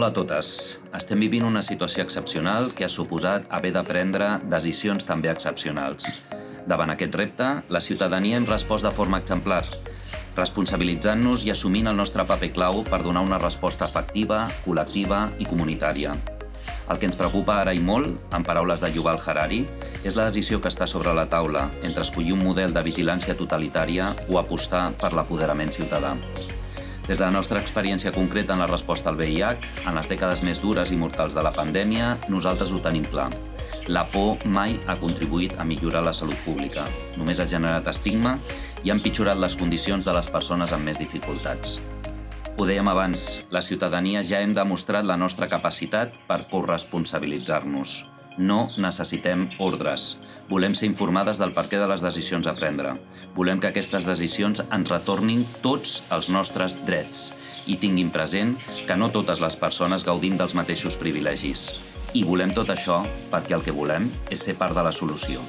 Hola a totes. Estem vivint una situació excepcional que ha suposat haver de prendre decisions també excepcionals. Davant aquest repte, la ciutadania hem respost de forma exemplar, responsabilitzant-nos i assumint el nostre paper clau per donar una resposta efectiva, col·lectiva i comunitària. El que ens preocupa ara i molt, en paraules de Yuval Harari, és la decisió que està sobre la taula entre escollir un model de vigilància totalitària o apostar per l'apoderament ciutadà. Des de la nostra experiència concreta en la resposta al VIH, en les dècades més dures i mortals de la pandèmia, nosaltres ho tenim clar. La por mai ha contribuït a millorar la salut pública. Només ha generat estigma i ha empitjorat les condicions de les persones amb més dificultats. Ho dèiem abans, la ciutadania ja hem demostrat la nostra capacitat per corresponsabilitzar-nos. No necessitem ordres. Volem ser informades del perquè de les decisions a prendre. Volem que aquestes decisions ens retornin tots els nostres drets i tinguin present que no totes les persones gaudim dels mateixos privilegis. I volem tot això perquè el que volem és ser part de la solució.